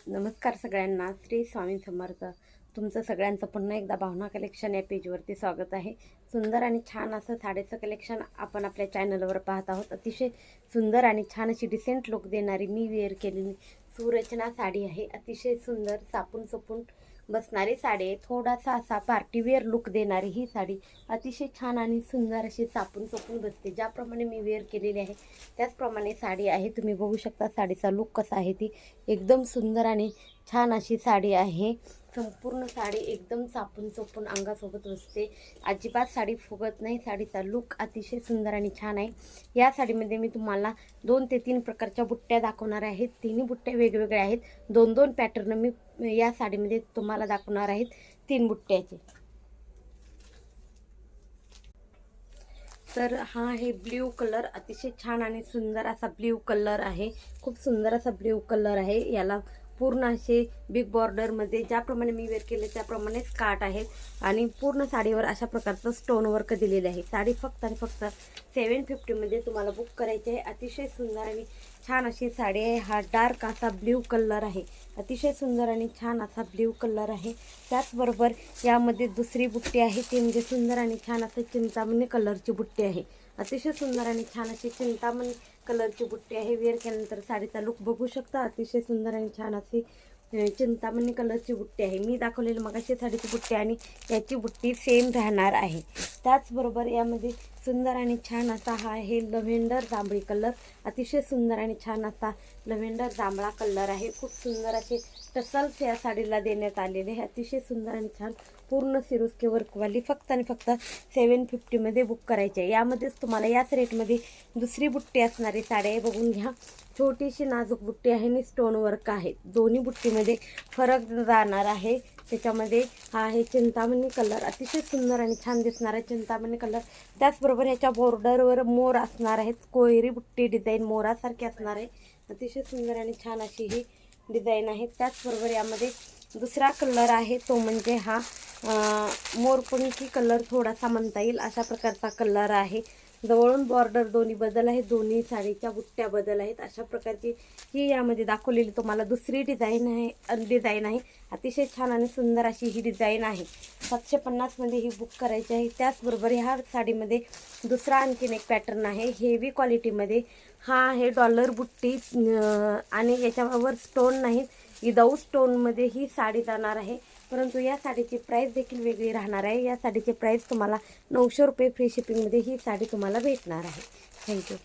नमस्कार सगळ्यांना, श्री स्वामी समर्थ. तुमचं सगळ्यांचं पुन्हा एकदा भावना कलेक्शन या पेजवरती स्वागत आहे. सुंदर आणि छान असं साडीचं कलेक्शन आपण आपल्या चॅनलवर पाहत आहोत. अतिशय सुंदर आणि छान अशी डिसेंट लुक देणारी मी वेअर केलेली सुरचना साडी आहे. अतिशय सुंदर चापून चपून बसणारी साडी आहे. थोडासा असा पार्टीवेअर लुक देणारी ही साडी अतिशय छान आणि सुंदर अशी चापून चपून बसते. ज्याप्रमाणे मी वेअर केलेली आहे त्याचप्रमाणे साडी आहे. तुम्ही बघू शकता साडीचा लुक कसा आहे. ती एकदम सुंदर आणि छान अशी साडी आहे. संपूर्ण साडी एकदम चापून चोपून अंगासोबत बसते. अजिबात साडी फुगत नाही. साडीचा लुक अतिशय सुंदर आणि छान आहे. या साडीमध्ये मी तुम्हाला 2 ते 3 प्रकारच्या बुट्ट्या दाखवणार आहेत. तिन्ही बुट्ट्या वेगवेगळ्या आहेत. 2-2 पॅटर्न मी या साडीमध्ये तुम्हाला दाखवणार आहेत. 3 बुट्ट्याचे. तर हा आहे ब्ल्यू कलर. अतिशय छान आणि सुंदर असा ब्ल्यू कलर आहे. खूप सुंदर असा ब्ल्यू कलर आहे. याला पूर्ण असे बिग बॉर्डरमध्ये ज्याप्रमाणे मी वेअर केले त्याप्रमाणेच काट आहेत आणि पूर्ण साडीवर अशा प्रकारचं स्टोन वर्क दिलेले आहे. साडी फक्त आणि फक्त 750 तुम्हाला बुक करायची आहे. अतिशय सुंदर आणि छान अशी साडी आहे. हा डार्क असा ब्ल्यू कलर आहे. अतिशय सुंदर आणि छान असा ब्ल्यू कलर आहे. त्याचबरोबर यामध्ये दुसरी बुट्टी आहे ती म्हणजे सुंदर आणि छान असं चिंतामणी कलरची बुट्टी आहे. अतिशय सुंदर आणि छान अशी चिंतामणी कलरची बुट्टी आहे. वेअर केल्यानंतर साडीचा लुक बघू शकता. अतिशय सुंदर आणि छान अशी चिंतामणी कलरची बुट्टी आहे. मी दाखवलेली मगाशी साडीची बुट्टी आणि याची बुट्टी सेम राहणार आहे. त्याचबरोबर यामध्ये सुंदर आणि छान असा हा आहे लव्हेंडर जांभळी कलर. अतिशय सुंदर आणि छान असा लव्हेंडर जांभळा कलर आहे. खूप सुंदर असे टसल्स या साडीला देण्यात आलेले आहे. अतिशय सुंदर आणि छान पूर्ण सिरोस्के वर्कवाली फक्त आणि फक्त 750 बुक करायची आहे. यामध्येच तुम्हाला याच रेटमध्ये दुसरी बुट्टी असणारी साडी आहे. बघून घ्या. छोटीशी नाजूक बुट्टी आहे आणि स्टोन वर्क आहे. दोन्ही बुट्टीमध्ये फरक जाणार आहे. त्याच्यामध्ये हा आहे चिंतामणी कलर. अतिशय सुंदर आणि छान दिसणारा चिंतामणी कलर. त्याचबरोबर ह्याच्या बॉर्डरवर मोर असणार आहेत. कोयरी बुट्टी डिझाईन मोरासारखी असणार आहे. अतिशय सुंदर आणि छान अशी ही डिझाईन आहे. त्याचबरोबर यामध्ये दुसरा कलर आहे तो म्हणजे हा मोरपंखी कलर थोडासा म्हणता येईल अशा प्रकारचा कलर आहे. जवळून बॉर्डर दोन्ही बदल आहेत. दोन्ही साडीच्या बुट्ट्या बदल आहेत. अशा प्रकारची ही यामध्ये दाखवलेली तुम्हाला दुसरी डिझाईन आहे. अतिशय छान आणि सुंदर अशी ही डिझाईन आहे. 750 ही बुक करायची आहे. त्याचबरोबर ह्या साडीमध्ये दुसरा आणखीन एक पॅटर्न आहे हेवी क्वालिटीमध्ये. हा आहे डॉलर बुट्टी आणि याच्यावर स्टोन नाहीत. विदाऊट स्टोनमध्ये ही साडी जाणार आहे. परंतु या साडीची प्राईस देखील वेगळी राहणार आहे. या साडीची प्राईस तुम्हाला 900 रुपये फ्री शिपिंगमध्ये ही साडी तुम्हाला भेटणार आहे. थँक्यू.